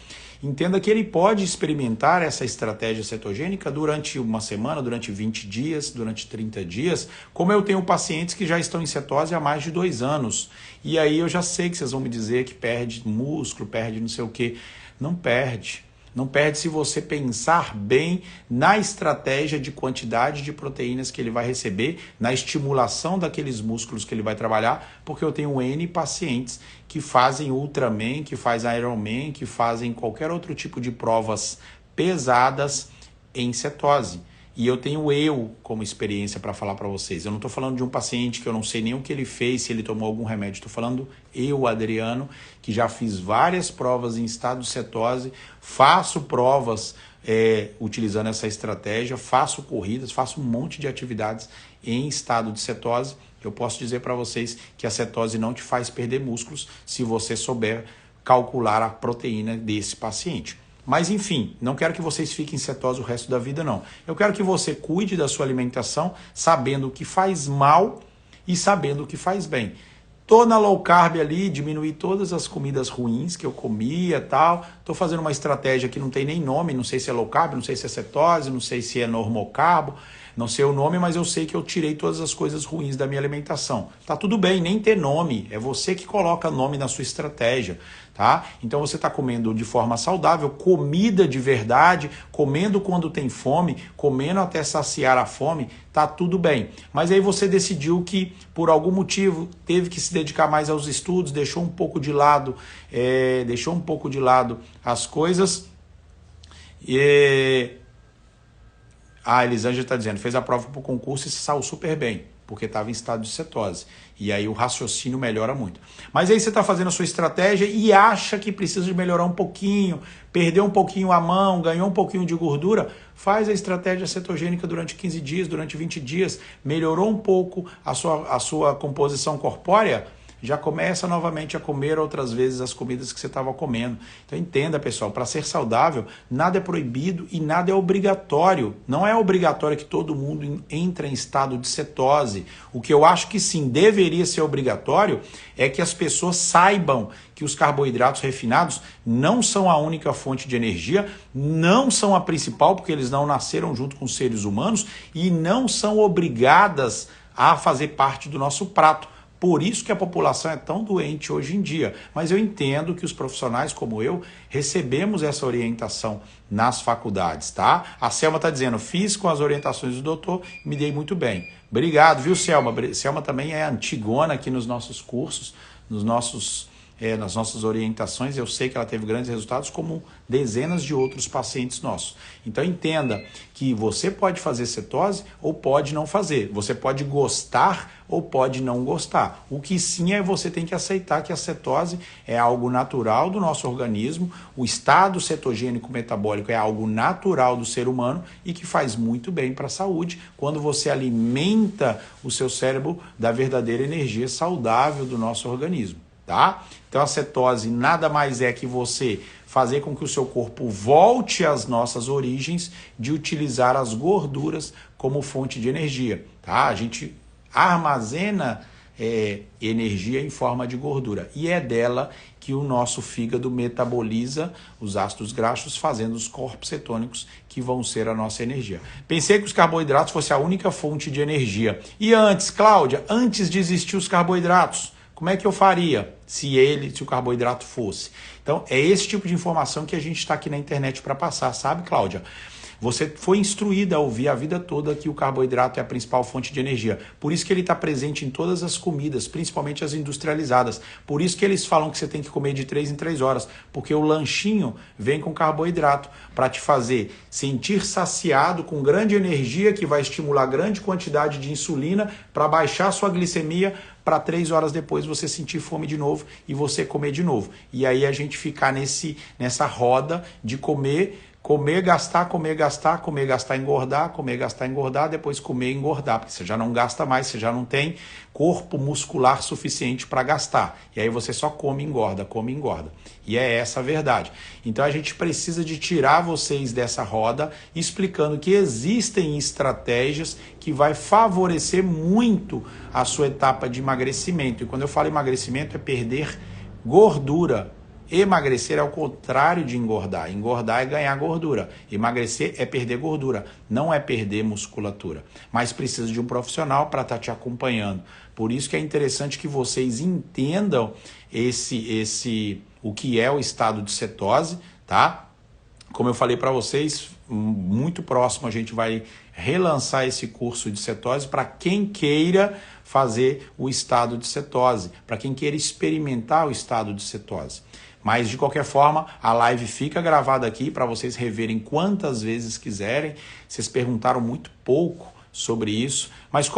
entenda que ele pode experimentar essa estratégia cetogênica durante uma semana, durante 20 dias, durante 30 dias, como eu tenho pacientes que já estão em cetose há mais de 2 anos. E aí eu já sei que vocês vão me dizer que perde músculo, perde não sei o quê. Não perde. Não perde se você pensar bem na estratégia de quantidade de proteínas que ele vai receber, na estimulação daqueles músculos que ele vai trabalhar, porque eu tenho N pacientes que fazem Ultraman, que fazem Ironman, que fazem qualquer outro tipo de provas pesadas em cetose. E eu tenho como experiência para falar para vocês. Eu não estou falando de um paciente que eu não sei nem o que ele fez, se ele tomou algum remédio. Estou falando Adriano, que já fiz várias provas em estado de cetose, faço provas utilizando essa estratégia, faço corridas, faço um monte de atividades em estado de cetose. Eu posso dizer para vocês que a cetose não te faz perder músculos se você souber calcular a proteína desse paciente. Mas enfim, não quero que vocês fiquem em cetose o resto da vida não. Eu quero que você cuide da sua alimentação sabendo o que faz mal e sabendo o que faz bem. Tô na low carb ali, diminuí todas as comidas ruins que eu comia e tal. Tô fazendo uma estratégia que não tem nem nome, não sei se é low carb, não sei se é cetose, não sei se é normocarbo, não sei o nome, mas eu sei que eu tirei todas as coisas ruins da minha alimentação. Tá tudo bem, nem ter nome, é você que coloca nome na sua estratégia, tá? Então você está comendo de forma saudável, comida de verdade, comendo quando tem fome, comendo até saciar a fome, tá tudo bem. Mas aí você decidiu que, por algum motivo, teve que se dedicar mais aos estudos, deixou um pouco de lado as coisas. A Elisângela está dizendo, fez a prova para o concurso e se saiu super bem, porque estava em estado de cetose. E aí o raciocínio melhora muito. Mas aí você está fazendo a sua estratégia e acha que precisa de melhorar um pouquinho, perder um pouquinho a mão, ganhou um pouquinho de gordura, faz a estratégia cetogênica durante 15 dias, durante 20 dias, melhorou um pouco a sua composição corpórea, já começa novamente a comer outras vezes as comidas que você estava comendo. Então entenda, pessoal, para ser saudável, nada é proibido e nada é obrigatório. Não é obrigatório que todo mundo entre em estado de cetose. O que eu acho que sim, deveria ser obrigatório, é que as pessoas saibam que os carboidratos refinados não são a única fonte de energia, não são a principal, porque eles não nasceram junto com os seres humanos e não são obrigadas a fazer parte do nosso prato. Por isso que a população é tão doente hoje em dia. Mas eu entendo que os profissionais como eu recebemos essa orientação nas faculdades, tá? A Selma está dizendo, fiz com as orientações do doutor, me dei muito bem. Obrigado, viu, Selma? Selma também é antigona aqui nos nossos cursos, nas nossas orientações. Eu sei que ela teve grandes resultados, como dezenas de outros pacientes nossos. Então entenda que você pode fazer cetose ou pode não fazer. Você pode gostar ou pode não gostar. O que sim é você tem que aceitar que a cetose é algo natural do nosso organismo, o estado cetogênico metabólico é algo natural do ser humano e que faz muito bem para a saúde quando você alimenta o seu cérebro da verdadeira energia saudável do nosso organismo. Tá? Então a cetose nada mais é que você fazer com que o seu corpo volte às nossas origens de utilizar as gorduras como fonte de energia. Tá? A gente armazena energia em forma de gordura e é dela que o nosso fígado metaboliza os ácidos graxos, fazendo os corpos cetônicos que vão ser a nossa energia. Pensei que os carboidratos fossem a única fonte de energia. E antes, Cláudia, antes de existir os carboidratos, como é que eu faria se o carboidrato fosse? Então, é esse tipo de informação que a gente está aqui na internet para passar, sabe, Cláudia? Você foi instruído a ouvir a vida toda que o carboidrato é a principal fonte de energia. Por isso que ele está presente em todas as comidas, principalmente as industrializadas. Por isso que eles falam que você tem que comer de 3 em 3 horas, porque o lanchinho vem com carboidrato para te fazer sentir saciado com grande energia que vai estimular grande quantidade de insulina para baixar sua glicemia, para 3 horas depois você sentir fome de novo e você comer de novo. E aí a gente ficar nessa roda de comer, gastar, engordar, depois comer e engordar, porque você já não gasta mais, você já não tem corpo muscular suficiente para gastar. E aí você só come e engorda. E é essa a verdade. Então a gente precisa de tirar vocês dessa roda, explicando que existem estratégias que vai favorecer muito a sua etapa de emagrecimento. E quando eu falo emagrecimento, é perder gordura. Emagrecer é o contrário de engordar. Engordar é ganhar gordura. Emagrecer é perder gordura, não é perder musculatura. Mas precisa de um profissional para estar te acompanhando. Por isso que é interessante que vocês entendam o que é o estado de cetose, tá? Como eu falei para vocês, muito próximo a gente vai relançar esse curso de cetose para quem queira fazer o estado de cetose, para quem queira experimentar o estado de cetose. Mas, de qualquer forma, a live fica gravada aqui para vocês reverem quantas vezes quiserem. Vocês perguntaram muito pouco sobre isso. Mas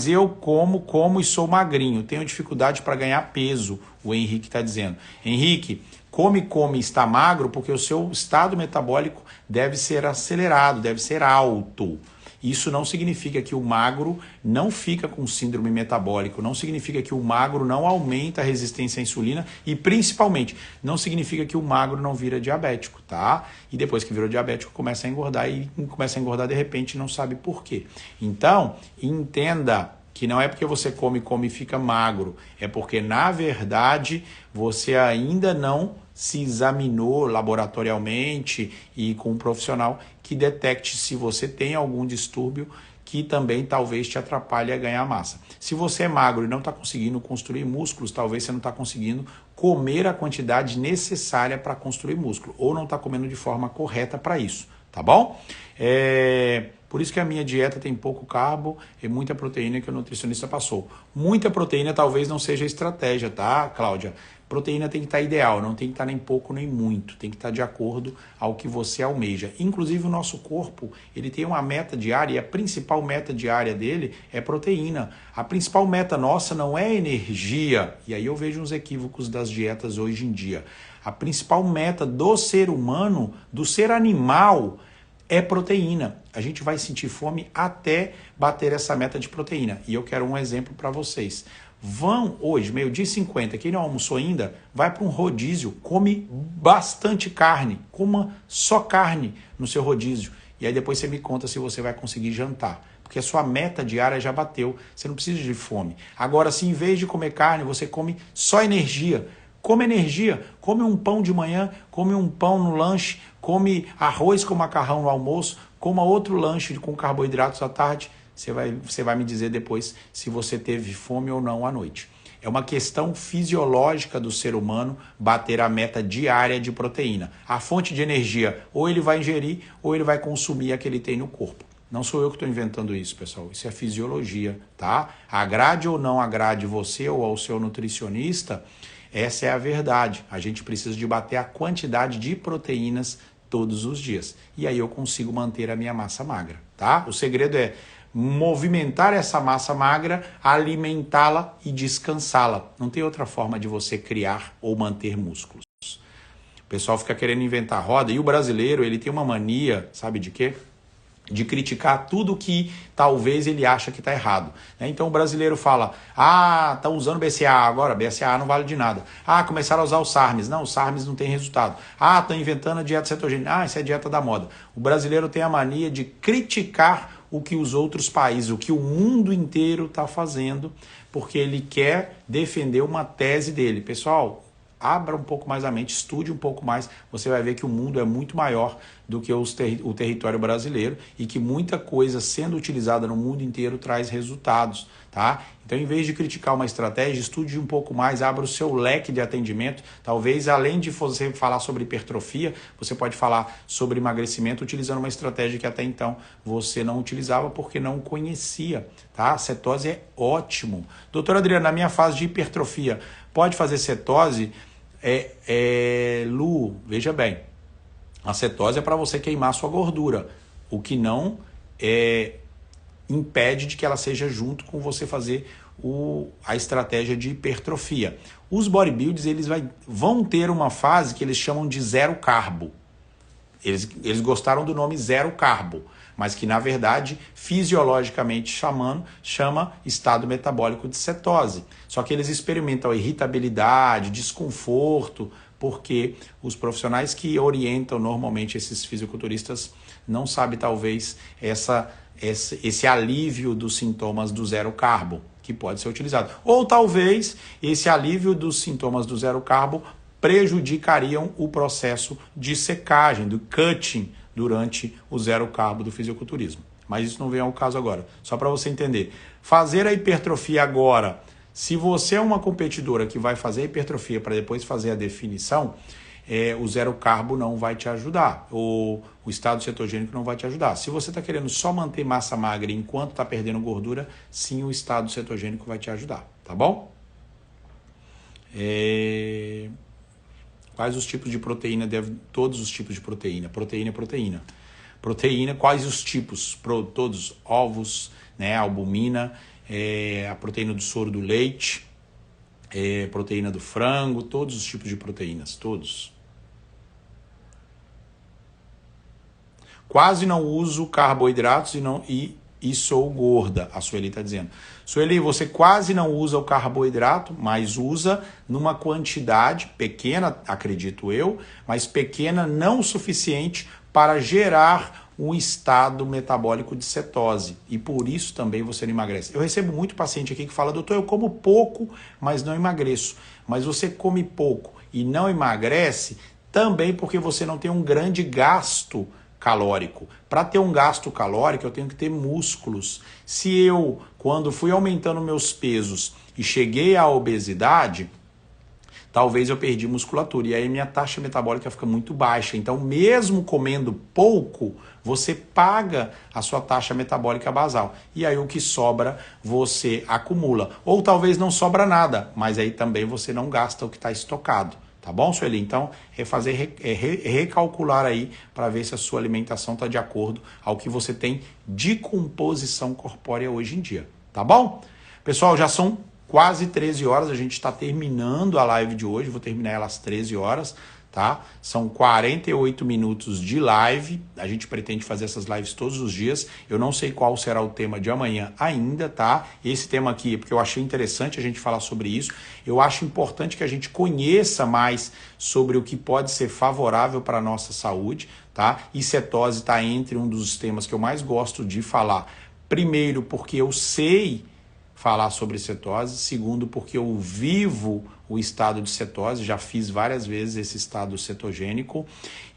eu como e sou magrinho. Tenho dificuldade para ganhar peso, o Henrique está dizendo. Henrique, come e está magro porque o seu estado metabólico deve ser acelerado, deve ser alto. Isso não significa que o magro não fica com síndrome metabólica, não significa que o magro não aumenta a resistência à insulina e, principalmente, não significa que o magro não vira diabético, tá? E depois que virou diabético, começa a engordar de repente não sabe por quê. Então, entenda que não é porque você come e fica magro, é porque, na verdade, você ainda não se examinou laboratorialmente e com um profissional que detecte se você tem algum distúrbio que também talvez te atrapalhe a ganhar massa. Se você é magro e não está conseguindo construir músculos, talvez você não está conseguindo comer a quantidade necessária para construir músculo, ou não está comendo de forma correta para isso, tá bom? Por isso que a minha dieta tem pouco carbo e muita proteína que o nutricionista passou. Muita proteína talvez não seja estratégia, tá, Cláudia? Proteína tem que estar ideal, não tem que estar nem pouco nem muito, tem que estar de acordo ao que você almeja. Inclusive o nosso corpo, ele tem uma meta diária e a principal meta diária dele é proteína. A principal meta nossa não é energia, e aí eu vejo uns equívocos das dietas hoje em dia. A principal meta do ser humano, do ser animal, é proteína. A gente vai sentir fome até bater essa meta de proteína. E eu quero um exemplo para vocês. Vão hoje, 12h50, quem não almoçou ainda, vai para um rodízio, come bastante carne, coma só carne no seu rodízio. E aí depois você me conta se você vai conseguir jantar. Porque a sua meta diária já bateu, você não precisa de fome. Agora, se em vez de comer carne, você come só energia, come energia, come um pão de manhã, come um pão no lanche, come arroz com macarrão no almoço, coma outro lanche com carboidratos à tarde, você vai me dizer depois se você teve fome ou não à noite. É uma questão fisiológica do ser humano bater a meta diária de proteína. A fonte de energia, ou ele vai ingerir, ou ele vai consumir a que ele tem no corpo. Não sou eu que estou inventando isso, pessoal. Isso é fisiologia, tá? Agrade ou não agrade você ou ao seu nutricionista, essa é a verdade. A gente precisa de bater a quantidade de proteínas todos os dias. E aí eu consigo manter a minha massa magra, tá? O segredo é movimentar essa massa magra, alimentá-la e descansá-la. Não tem outra forma de você criar ou manter músculos. O pessoal fica querendo inventar roda e o brasileiro, ele tem uma mania, sabe de quê? De criticar tudo que talvez ele acha que está errado. Então o brasileiro fala, tá usando BCA agora, BCA não vale de nada. Começaram a usar o SARMs. Não, o SARMs não tem resultado. Estão inventando a dieta cetogênica. Isso é a dieta da moda. O brasileiro tem a mania de criticar o que os outros países, o que o mundo inteiro está fazendo, porque ele quer defender uma tese dele. Pessoal, abra um pouco mais a mente, estude um pouco mais, você vai ver que o mundo é muito maior do que o território brasileiro e que muita coisa sendo utilizada no mundo inteiro traz resultados, tá? Então, em vez de criticar uma estratégia, estude um pouco mais, abra o seu leque de atendimento. Talvez, além de você falar sobre hipertrofia, você pode falar sobre emagrecimento utilizando uma estratégia que até então você não utilizava porque não conhecia, tá? Cetose é ótimo. Doutor Adriano, na minha fase de hipertrofia, pode fazer cetose? Lu, veja bem, a cetose é para você queimar sua gordura, o que não impede de que ela seja junto com você fazer a estratégia de hipertrofia. Os bodybuilders vão ter uma fase que eles chamam de zero carbo. Eles gostaram do nome zero carbo, mas que na verdade, fisiologicamente chamando, chama estado metabólico de cetose. Só que eles experimentam irritabilidade, desconforto, porque os profissionais que orientam normalmente esses fisiculturistas não sabem talvez esse alívio dos sintomas do zero carbo, que pode ser utilizado. Ou talvez esse alívio dos sintomas do zero carbo prejudicariam o processo de secagem, do cutting, durante o zero carbo do fisiculturismo. Mas isso não vem ao caso agora. Só para você entender. Fazer a hipertrofia agora, se você é uma competidora que vai fazer a hipertrofia para depois fazer a definição, o zero carbo não vai te ajudar. O estado cetogênico não vai te ajudar. Se você está querendo só manter massa magra enquanto está perdendo gordura, sim, o estado cetogênico vai te ajudar. Tá bom? Quais os tipos de proteína? Todos os tipos de proteína. Proteína. Quais os tipos? Todos. Ovos, né? Albumina, a proteína do soro do leite, proteína do frango, todos os tipos de proteínas, todos. Quase não uso carboidratos e sou gorda, a Sueli está dizendo. Sueli, você quase não usa o carboidrato, mas usa numa quantidade pequena, acredito eu, mas pequena não o suficiente para gerar um estado metabólico de cetose. E por isso também você não emagrece. Eu recebo muito paciente aqui que fala, doutor, eu como pouco, mas não emagreço. Mas você come pouco e não emagrece também porque você não tem um grande gasto calórico. Para ter um gasto calórico, eu tenho que ter músculos. Se eu, quando fui aumentando meus pesos e cheguei à obesidade, talvez eu perdi musculatura. E aí minha taxa metabólica fica muito baixa. Então, mesmo comendo pouco, você paga a sua taxa metabólica basal. E aí o que sobra, você acumula. Ou talvez não sobra nada, mas aí também você não gasta o que está estocado. Tá bom, Sueli? Então, recalcular aí para ver se a sua alimentação está de acordo ao que você tem de composição corpórea hoje em dia. Tá bom? Pessoal, já são quase 13 horas, a gente está terminando a live de hoje, vou terminar ela às 13 horas, tá? São 48 minutos de live, a gente pretende fazer essas lives todos os dias, eu não sei qual será o tema de amanhã ainda, tá? Esse tema aqui, porque eu achei interessante a gente falar sobre isso, eu acho importante que a gente conheça mais sobre o que pode ser favorável para a nossa saúde, tá? E cetose está entre um dos temas que eu mais gosto de falar, primeiro porque eu sei falar sobre cetose, segundo porque eu vivo o estado de cetose, já fiz várias vezes esse estado cetogênico,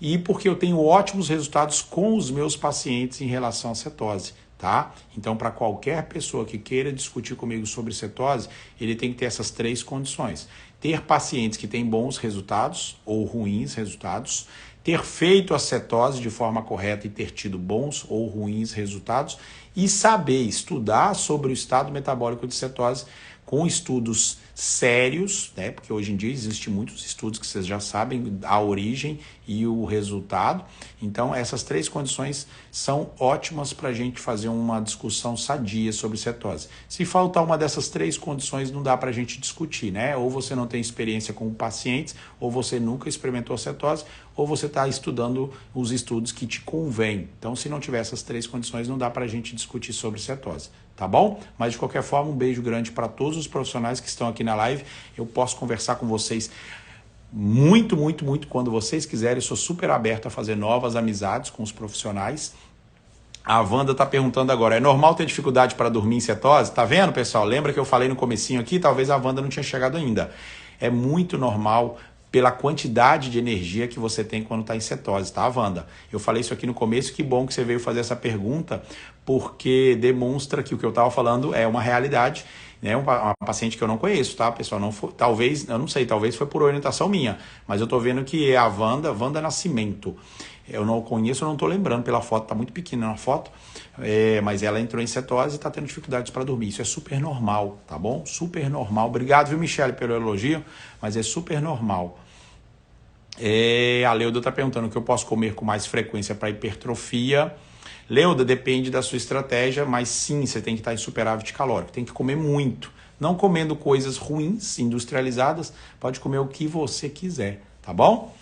e porque eu tenho ótimos resultados com os meus pacientes em relação à cetose, tá? Então, para qualquer pessoa que queira discutir comigo sobre cetose, ele tem que ter essas três condições. Ter pacientes que têm bons resultados ou ruins resultados, ter feito a cetose de forma correta e ter tido bons ou ruins resultados, e saber estudar sobre o estado metabólico de cetose com estudos sérios, né? Porque hoje em dia existem muitos estudos que vocês já sabem a origem e o resultado. Então, essas três condições são ótimas para a gente fazer uma discussão sadia sobre cetose. Se faltar uma dessas três condições, não dá para a gente discutir, né? Ou você não tem experiência com pacientes, ou você nunca experimentou cetose, ou você está estudando os estudos que te convêm. Então, se não tiver essas três condições, não dá para a gente discutir sobre cetose. Tá bom? Mas de qualquer forma, um beijo grande para todos os profissionais que estão aqui na live. Eu posso conversar com vocês muito quando vocês quiserem. Eu sou super aberto a fazer novas amizades com os profissionais. A Wanda está perguntando agora, é normal ter dificuldade para dormir em cetose? Tá vendo, pessoal? Lembra que eu falei no comecinho aqui? Talvez a Wanda não tinha chegado ainda. É muito normal pela quantidade de energia que você tem quando está em cetose, tá, Wanda? Eu falei isso aqui no começo, que bom que você veio fazer essa pergunta, porque demonstra que o que eu estava falando é uma realidade, né? Uma paciente que eu não conheço, tá, pessoal? Não foi, talvez, eu não sei, talvez foi por orientação minha, mas eu tô vendo que é a Wanda Nascimento. Eu não conheço, eu não tô lembrando pela foto, tá muito pequena na foto, mas ela entrou em cetose e tá tendo dificuldades para dormir. Isso é super normal, tá bom? Super normal. Obrigado, viu, Michele, pelo elogio, mas é super normal. A Leuda está perguntando o que eu posso comer com mais frequência para hipertrofia. Leuda, depende da sua estratégia, mas sim, você tem que estar em superávit calórico, tem que comer muito. Não comendo coisas ruins, industrializadas, pode comer o que você quiser, tá bom?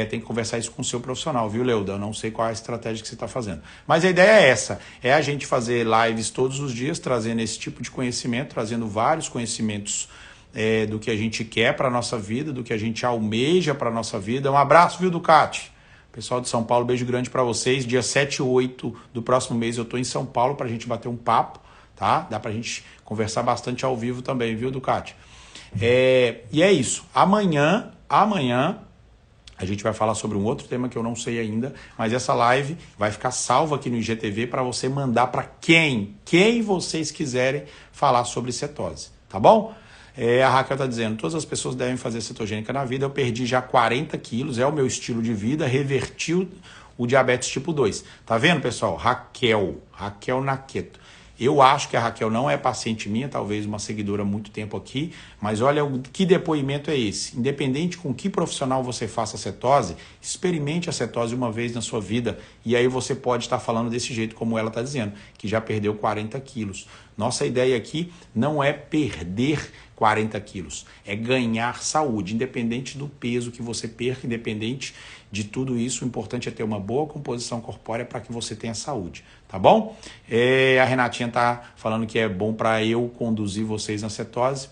Tem que conversar isso com o seu profissional, viu, Leuda? Eu não sei qual é a estratégia que você está fazendo. Mas a ideia é essa, é a gente fazer lives todos os dias, trazendo esse tipo de conhecimento, trazendo vários conhecimentos do que a gente quer para a nossa vida, do que a gente almeja para a nossa vida. Um abraço, viu, Ducati? Pessoal de São Paulo, beijo grande para vocês. Dia 7 e 8 do próximo mês eu estou em São Paulo para a gente bater um papo, tá? Dá para a gente conversar bastante ao vivo também, viu, Ducati? E é isso. Amanhã a gente vai falar sobre um outro tema que eu não sei ainda, mas essa live vai ficar salva aqui no IGTV para você mandar para quem vocês quiserem falar sobre cetose, tá bom? A Raquel está dizendo, todas as pessoas devem fazer cetogênica na vida, eu perdi já 40 quilos, é o meu estilo de vida, reverti o diabetes tipo 2. Tá vendo, pessoal? Raquel Naqueto. Eu acho que a Raquel não é paciente minha, talvez uma seguidora há muito tempo aqui, mas olha que depoimento é esse. Independente com que profissional você faça cetose, experimente a cetose uma vez na sua vida e aí você pode estar falando desse jeito como ela está dizendo, que já perdeu 40 quilos. Nossa ideia aqui não é perder 40 quilos, é ganhar saúde, independente do peso que você perca, independente de tudo isso, o importante é ter uma boa composição corpórea para que você tenha saúde, tá bom? A Renatinha tá falando que é bom para eu conduzir vocês na cetose,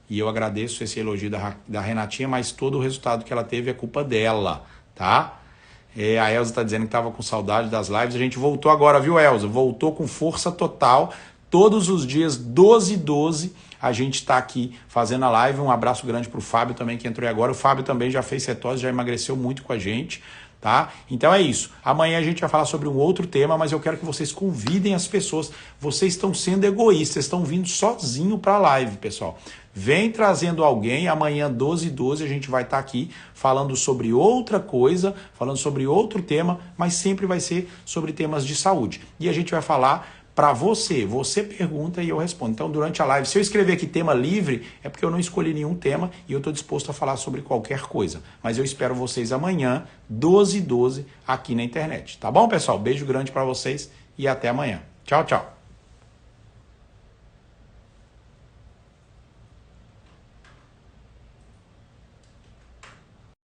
e eu agradeço esse elogio da Renatinha, mas todo o resultado que ela teve é culpa dela, tá? A Elza tá dizendo que tava com saudade das lives, a gente voltou agora, viu, Elza? Voltou com força total, todos os dias, 12h12, a gente está aqui fazendo a live. Um abraço grande para o Fábio também, que entrou agora. O Fábio também já fez cetose, já emagreceu muito com a gente, tá? Então é isso. Amanhã a gente vai falar sobre um outro tema, mas eu quero que vocês convidem as pessoas. Vocês estão sendo egoístas, estão vindo sozinho para a live, pessoal. Vem trazendo alguém, amanhã 12h12 a gente vai estar aqui falando sobre outra coisa, falando sobre outro tema, mas sempre vai ser sobre temas de saúde. E a gente vai falar para você pergunta e eu respondo. Então, durante a live, se eu escrever aqui tema livre, é porque eu não escolhi nenhum tema e eu estou disposto a falar sobre qualquer coisa. Mas eu espero vocês amanhã, 12h12, aqui na internet. Tá bom, pessoal? Beijo grande para vocês e até amanhã. Tchau, tchau.